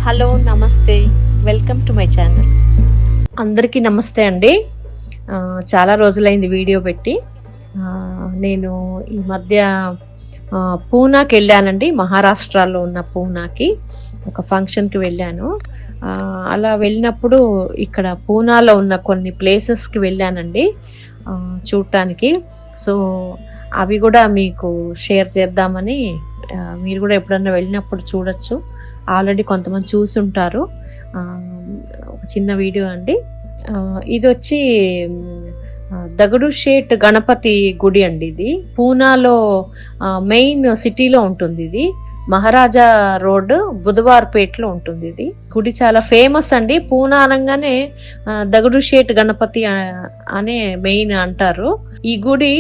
Hello నమస్తే, welcome to my channel. అందరికీ నమస్తే అండి. చాలా రోజులైంది వీడియో పెట్టి. నేను ఈ మధ్య పూనాకి వెళ్ళానండి. మహారాష్ట్రలో ఉన్న పూనాకి ఒక ఫంక్షన్కి వెళ్ళాను. అలా వెళ్ళినప్పుడు ఇక్కడ పూనాలో ఉన్న కొన్ని ప్లేసెస్కి వెళ్ళానండి చూడటానికి. సో అవి కూడా మీకు షేర్ చేద్దామని, మీరు కూడా ఎప్పుడన్నా వెళ్ళినప్పుడు చూడొచ్చు. ఆల్రెడీ కొంతమంది చూసి ఉంటారు. ఒక చిన్న వీడియో అండి. ఇది వచ్చి దగడు షేట్ గణపతి గుడి అండి. ఇది పూనాలో మెయిన్ సిటీలో ఉంటుంది. ఇది మహారాజా రోడ్ బుధవార్పేటలో ఉంటుంది. ఇది గుడి చాలా ఫేమస్ అండి. పూనా అనగానే దగడు షేట్ గణపతి అనే మెయిన్ అంటారు. ఈ గుడి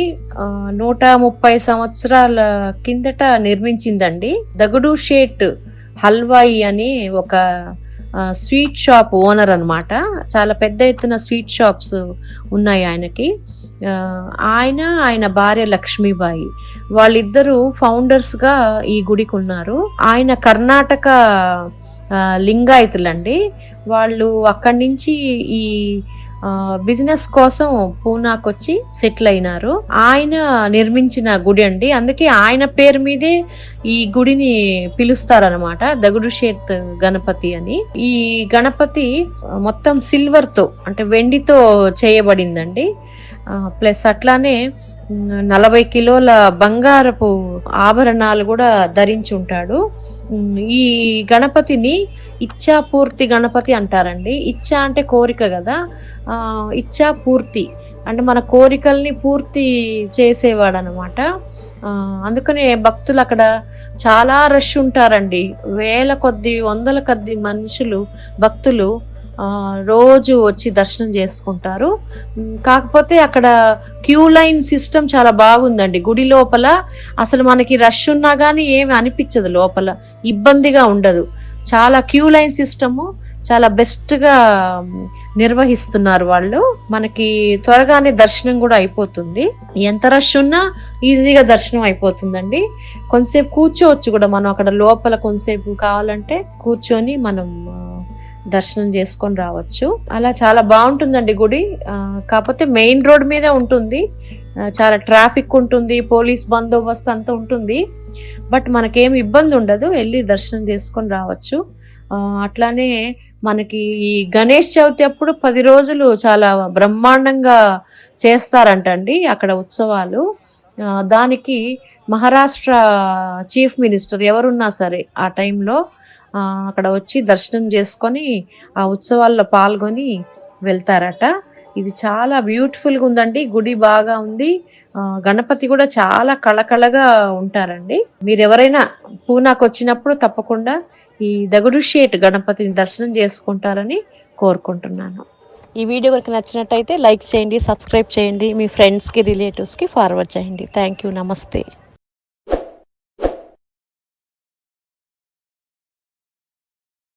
130 సంవత్సరాల కిందట నిర్మించిందండి. దగడు షేట్ హల్వాయి అని ఒక స్వీట్ షాప్ ఓనర్ అనమాట. చాలా పెద్ద ఎత్తున స్వీట్ షాప్స్ ఉన్నాయి ఆయనకి. ఆయన భార్య లక్ష్మీబాయి, వాళ్ళిద్దరూ ఫౌండర్స్గా ఈ గుడికి ఉన్నారు. ఆయన కర్ణాటక లింగాయతులండి. వాళ్ళు అక్కడి నుంచి ఈ బిజినెస్ కోసం పూనాకు వచ్చి సెటిల్ అయినారు. ఆయన నిర్మించిన గుడి అండి. అందుకే ఆయన పేరు మీదే ఈ గుడిని పిలుస్తారనమాట, దగడు షేట్ గణపతి అని. ఈ గణపతి మొత్తం సిల్వర్ తో, అంటే వెండితో చేయబడిందండి. ప్లస్ అట్లానే 40 కిలోల బంగారపు ఆభరణాలు కూడా ధరించి ఉంటాడు. ఈ గణపతిని ఇచ్ఛాపూర్తి గణపతి అంటారండి. ఇచ్ఛ అంటే కోరిక కదా, ఇచ్ఛాపూర్తి అంటే మన కోరికల్ని పూర్తి చేసేవాడు అనమాట. అందుకనే భక్తులు అక్కడ చాలా రష్ ఉంటారండి. వేల కొద్ది, వందల కొద్ది మనుషులు, భక్తులు రోజు వచ్చి దర్శనం చేసుకుంటారు. కాకపోతే అక్కడ క్యూ లైన్ సిస్టమ్ చాలా బాగుందండి. గుడి లోపల అసలు మనకి రష్ ఉన్నా కానీ ఏమి అనిపించదు, లోపల ఇబ్బందిగా ఉండదు. చాలా క్యూ లైన్ సిస్టము చాలా బెస్ట్గా నిర్వహిస్తున్నారు వాళ్ళు. మనకి త్వరగానే దర్శనం కూడా అయిపోతుంది. ఎంత రష్ ఉన్నా ఈజీగా దర్శనం అయిపోతుందండి. కొంతసేపు కూర్చోవచ్చు కూడా మనం అక్కడ లోపల. కొంతసేపు కావాలంటే కూర్చొని మనం దర్శనం చేసుకొని రావచ్చు. అలా చాలా బాగుంటుందండి గుడి. కాకపోతే మెయిన్ రోడ్ మీద ఉంటుంది, చాలా ట్రాఫిక్ ఉంటుంది, పోలీస్ బందోబస్తు అంతా ఉంటుంది. బట్ మనకేం ఇబ్బంది ఉండదు, వెళ్ళి దర్శనం చేసుకొని రావచ్చు. అట్లానే మనకి ఈ గణేష్ చవితి అప్పుడు 10 రోజులు చాలా బ్రహ్మాండంగా చేస్తారంటండి అక్కడ ఉత్సవాలు. దానికి మహారాష్ట్ర చీఫ్ మినిస్టర్ ఎవరున్నా సరే ఆ టైంలో అక్కడ వచ్చి దర్శనం చేసుకొని ఆ ఉత్సవాల్లో పాల్గొని వెళ్తారట. ఇది చాలా బ్యూటిఫుల్గా ఉందండి. గుడి బాగా ఉంది. గణపతి కూడా చాలా కళకళగా ఉంటారండి. మీరు ఎవరైనా పూనాకు వచ్చినప్పుడు తప్పకుండా ఈ దగడు షేట్ గణపతిని దర్శనం చేసుకుంటారని కోరుకుంటున్నాను. ఈ వీడియో కనుక నచ్చినట్టయితే లైక్ చేయండి, సబ్స్క్రైబ్ చేయండి, మీ ఫ్రెండ్స్కి, రిలేటివ్స్కి ఫార్వర్డ్ చేయండి. Thank you. నమస్తే.